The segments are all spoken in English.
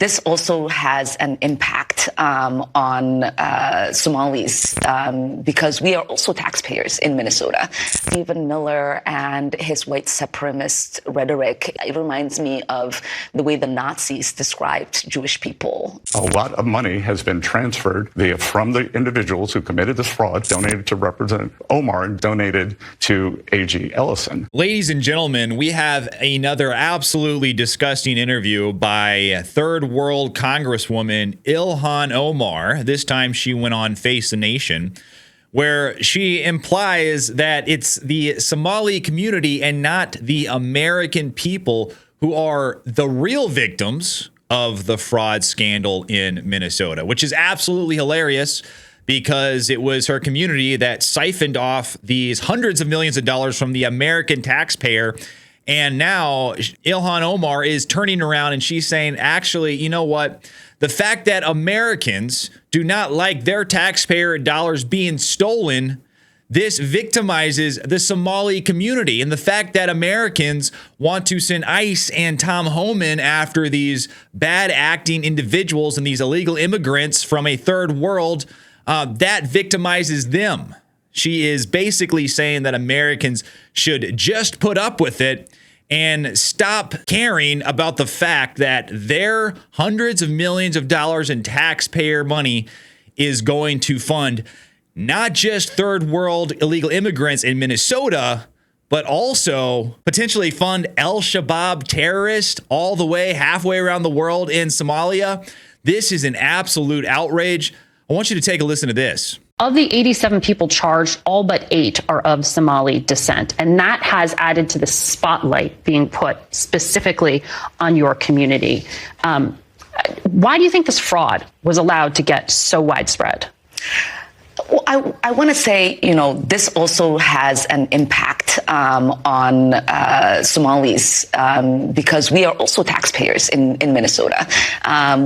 This also has an impact on Somalis because we are also taxpayers in Minnesota. Stephen Miller and his white supremacist rhetoric, it reminds me of the way the Nazis described Jewish people. A lot of money has been transferred from the individuals who committed this fraud, donated to Representative Omar, and donated to A.G. Ellison. Ladies and gentlemen, we have another absolutely disgusting interview by third world Congresswoman Ilhan Omar. This time she went on Face the Nation, where she implies that it's the Somali community and not the American people who are the real victims of the fraud scandal in Minnesota, which is absolutely hilarious because it was her community that siphoned off these hundreds of millions of dollars from the American taxpayer. And now Ilhan Omar is turning around and she's saying, actually, you know what? The fact that Americans do not like their taxpayer dollars being stolen, this victimizes the Somali community. And the fact that Americans want to send ICE and Tom Homan after these bad acting individuals and these illegal immigrants from a third world, that victimizes them. She is basically saying that Americans should just put up with it and stop caring about the fact that their hundreds of millions of dollars in taxpayer money is going to fund not just third world illegal immigrants in Minnesota, but also potentially fund Al-Shabaab terrorists all the way halfway around the world in Somalia. This is an absolute outrage. I want you to take a listen to this. Of the 87 people charged, all but 8 are of Somali descent. And that has added to the spotlight being put specifically on your community. Why do you think this fraud was allowed to get so widespread? Well, I want to say, this also has an impact on Somalis because we are also taxpayers in Minnesota.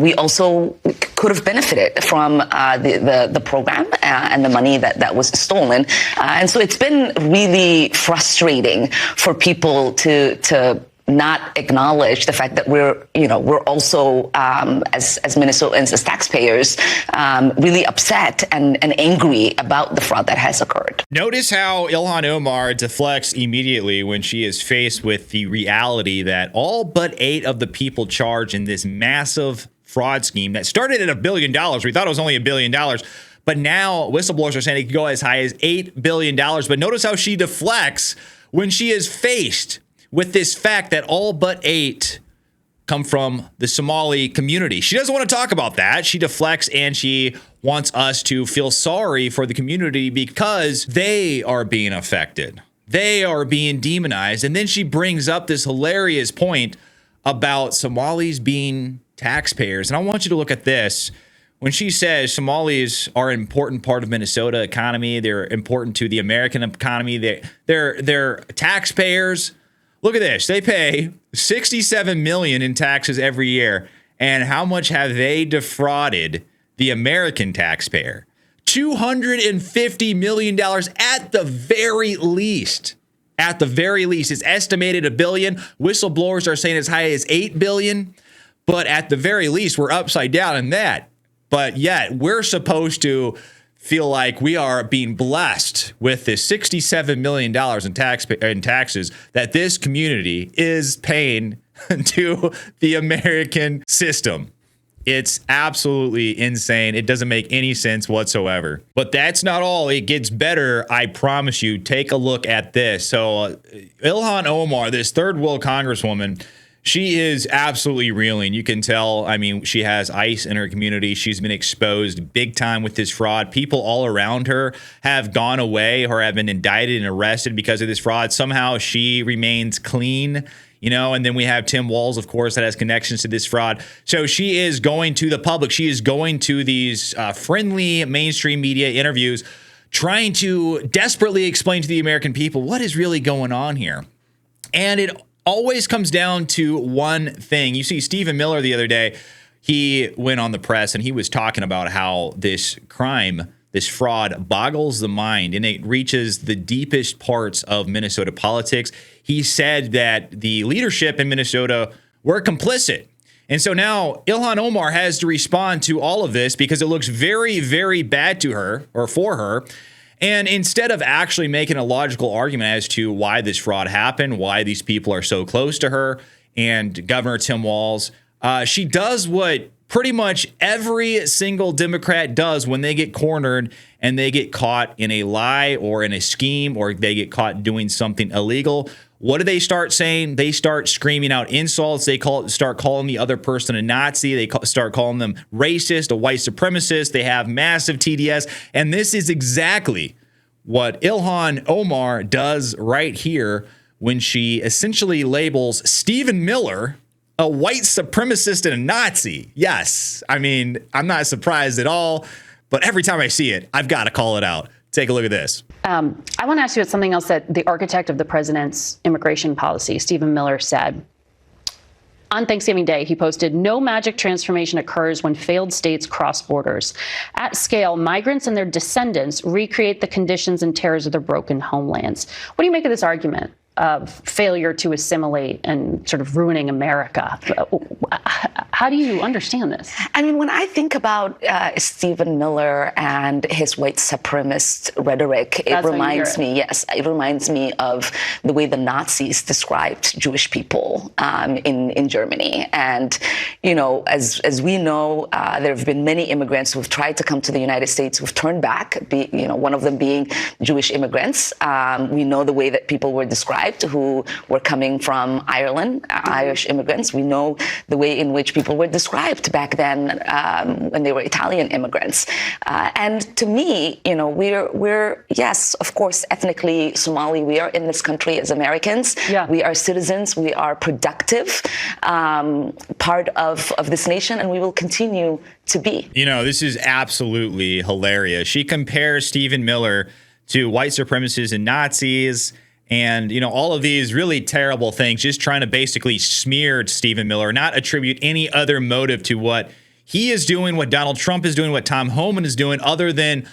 We also could have benefited from the program and the money that was stolen. And so it's been really frustrating for people to not acknowledge the fact that we're also as Minnesotans, as taxpayers, really upset and angry about the fraud that has occurred. Notice how Ilhan Omar deflects immediately when she is faced with the reality that all but 8 of the people charged in this massive fraud scheme that started at $1 billion. We thought it was only $1 billion. But now whistleblowers are saying it could go as high as $8 billion. But notice how she deflects when she is faced with this fact that all but 8 come from the Somali community. She doesn't want to talk about that. She deflects and she wants us to feel sorry for the community because they are being affected. They are being demonized. And then she brings up this hilarious point about Somalis being taxpayers. And I want you to look at this. When she says Somalis are an important part of Minnesota economy, they're important to the American economy, they're taxpayers. Look at this. They pay $67 million in taxes every year. And how much have they defrauded the American taxpayer? $250 million at the very least. At the very least. It's estimated $1 billion. Whistleblowers are saying as high as $8 billion. But at the very least, we're upside down in that. But yet, we're supposed to feel like we are being blessed with this $67 million in taxes that this community is paying to the American system. It's absolutely insane. It doesn't make any sense whatsoever. But that's not all. It gets better. I promise you. Take a look at this. So Ilhan Omar, this third world congresswoman, she is absolutely reeling. You can tell. I mean, she has ICE in her community. She's been exposed big time with this fraud. People all around her have gone away or have been indicted and arrested because of this fraud. Somehow she remains clean, and then we have Tim Walz, of course, that has connections to this fraud. So she is going to the public. She is going to these friendly mainstream media interviews, trying to desperately explain to the American people what is really going on here. And it always comes down to one thing. You see Stephen Miller the other day, he went on the press and he was talking about how this crime, this fraud boggles the mind and it reaches the deepest parts of Minnesota politics. He said that the leadership in Minnesota were complicit. And so now Ilhan Omar has to respond to all of this because it looks very, very bad to her or for her. And instead of actually making a logical argument as to why this fraud happened, why these people are so close to her and Governor Tim Walz, she does what pretty much every single Democrat does when they get cornered and they get caught in a lie or in a scheme or they get caught doing something illegal. What do they start saying? They start screaming out insults. They start calling the other person a Nazi. They start calling them racist, a white supremacist. They have massive TDS. And this is exactly what Ilhan Omar does right here when she essentially labels Stephen Miller a white supremacist and a Nazi. Yes, I mean, I'm not surprised at all, but every time I see it, I've got to call it out. Take a look at this. I want to ask you about something else that the architect of the president's immigration policy, Stephen Miller, said. On Thanksgiving Day, he posted, "No magic transformation occurs when failed states cross borders. At scale, migrants and their descendants recreate the conditions and terrors of their broken homelands." What do you make of this argument of failure to assimilate and sort of ruining America? How do you understand this? I mean, when I think about Stephen Miller and his white supremacist rhetoric, it reminds me of the way the Nazis described Jewish people in Germany. And, you know, as we know, there have been many immigrants who have tried to come to the United States who've turned back, one of them being Jewish immigrants. We know the way that people were described who were coming from Ireland, Irish immigrants. We know the way in which people were described back then when they were Italian immigrants. And to me, you know, we're yes, of course, ethnically Somali. We are in this country as Americans. Yeah. We are citizens. We are productive part of this nation, and we will continue to be. You know, this is absolutely hilarious. She compares Stephen Miller to white supremacists and Nazis. And, you know, all of these really terrible things, just trying to basically smear Stephen Miller, not attribute any other motive to what he is doing, what Donald Trump is doing, what Tom Homan is doing, other than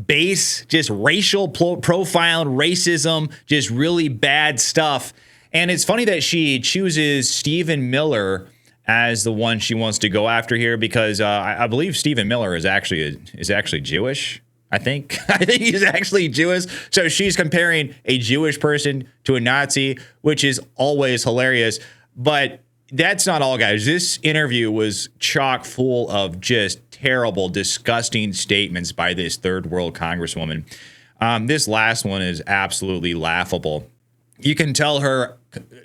base, just racial profile, racism, just really bad stuff. And it's funny that she chooses Stephen Miller as the one she wants to go after here, because I believe Stephen Miller is actually Jewish. I think he's actually Jewish. So she's comparing a Jewish person to a Nazi, which is always hilarious. But that's not all, guys. This interview was chock full of just terrible, disgusting statements by this third world congresswoman. This last one is absolutely laughable. You can tell her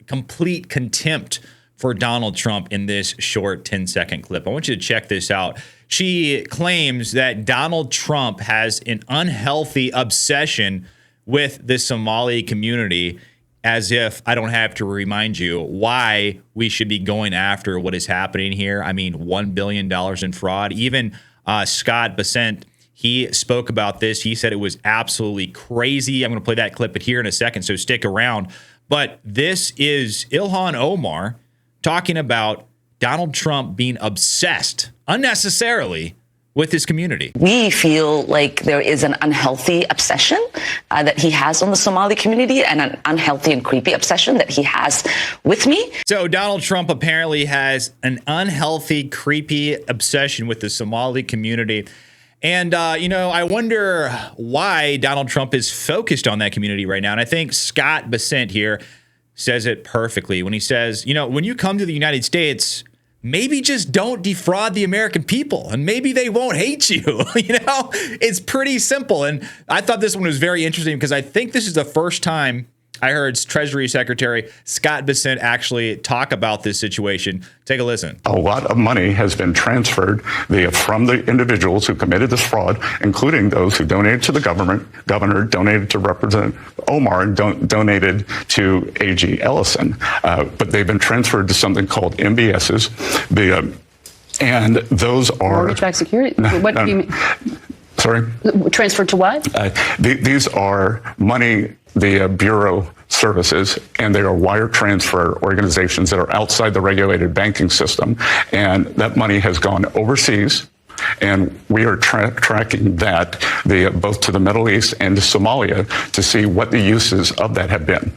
complete contempt for Donald Trump in this short 10-second clip. I want you to check this out. She claims that Donald Trump has an unhealthy obsession with the Somali community, as if I don't have to remind you why we should be going after what is happening here. I mean, $1 billion in fraud. Even Scott Bessent, he spoke about this. He said it was absolutely crazy. I'm going to play that clip here in a second, so stick around. But this is Ilhan Omar talking about Donald Trump being obsessed unnecessarily with his community. We feel like there is an unhealthy obsession that he has on the Somali community, and an unhealthy and creepy obsession that he has with me. So Donald Trump apparently has an unhealthy, creepy obsession with the Somali community. And, I wonder why Donald Trump is focused on that community right now. And I think Scott Bessent here says it perfectly when he says, when you come to the United States, maybe just don't defraud the American people and maybe they won't hate you. It's pretty simple. And I thought this one was very interesting because I think this is the first time I heard Treasury Secretary Scott Bessent actually talk about this situation. Take a listen. A lot of money has been transferred from the individuals who committed this fraud, including those who donated to the governor, donated to Representative Omar, and donated to A.G. Ellison. But they've been transferred to something called MBSs. And those are... Mortgage-backed security? What do you mean? Sorry? Transferred to what? These are money the Bureau services, and they are wire transfer organizations that are outside the regulated banking system. And that money has gone overseas, and we are tracking that both to the Middle East and to Somalia to see what the uses of that have been.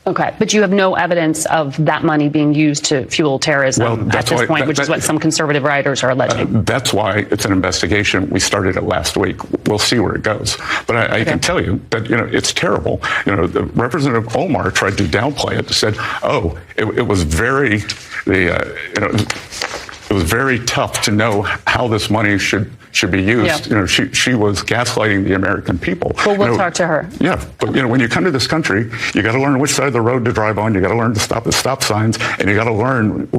Okay, but you have no evidence of that money being used to fuel terrorism at this point, which is what some conservative writers are alleging. That's why it's an investigation. We started it last week. We'll see where it goes. But I can tell you that, it's terrible. Representative Omar tried to downplay it, said, oh, it was very, it was very tough to know how this money should be used. Yeah. She was gaslighting the American people. Well, we'll talk to her. Yeah, but when you come to this country, you got to learn which side of the road to drive on. You got to learn to stop at stop signs, and you got to learn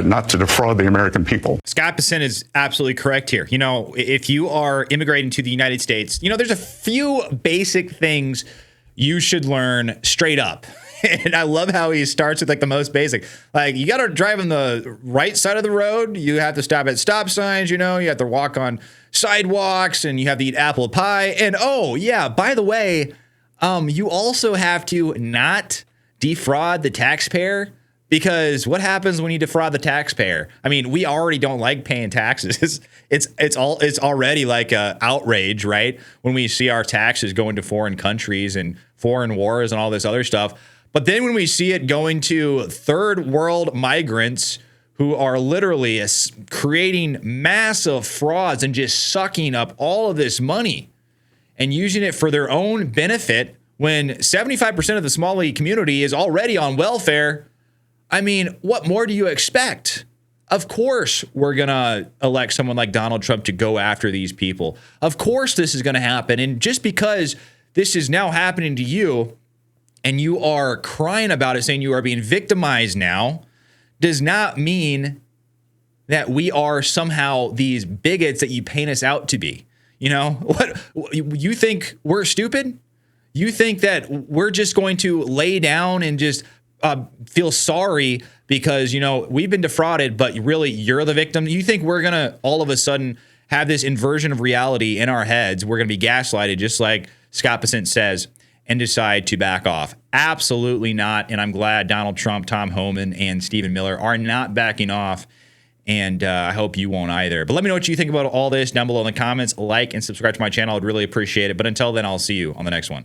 not to defraud the American people. Scott Pacin is absolutely correct here. If you are immigrating to the United States, there's a few basic things you should learn straight up. And I love how he starts with the most basic. You got to drive on the right side of the road. You have to stop at stop signs. You have to walk on sidewalks, and you have to eat apple pie. And oh yeah, by the way, you also have to not defraud the taxpayer, because what happens when you defraud the taxpayer? I mean, we already don't like paying taxes. It's already like a outrage, right? When we see our taxes going to foreign countries and foreign wars and all this other stuff. But then when we see it going to third world migrants who are literally creating massive frauds and just sucking up all of this money and using it for their own benefit, when 75% of the Somali community is already on welfare, I mean, what more do you expect? Of course, we're going to elect someone like Donald Trump to go after these people. Of course, this is going to happen. And just because this is now happening to you, and you are crying about it, saying you are being victimized now, does not mean that we are somehow these bigots that you paint us out to be. What you think we're stupid? You think that we're just going to lay down and just feel sorry because, we've been defrauded, but really you're the victim? You think we're going to all of a sudden have this inversion of reality in our heads? We're going to be gaslighted, just like Scott Pacin says, and decide to back off? Absolutely not. And I'm glad Donald Trump, Tom Homan, and Stephen Miller are not backing off. And I hope you won't either. But let me know what you think about all this down below in the comments. Like and subscribe to my channel. I'd really appreciate it. But until then, I'll see you on the next one.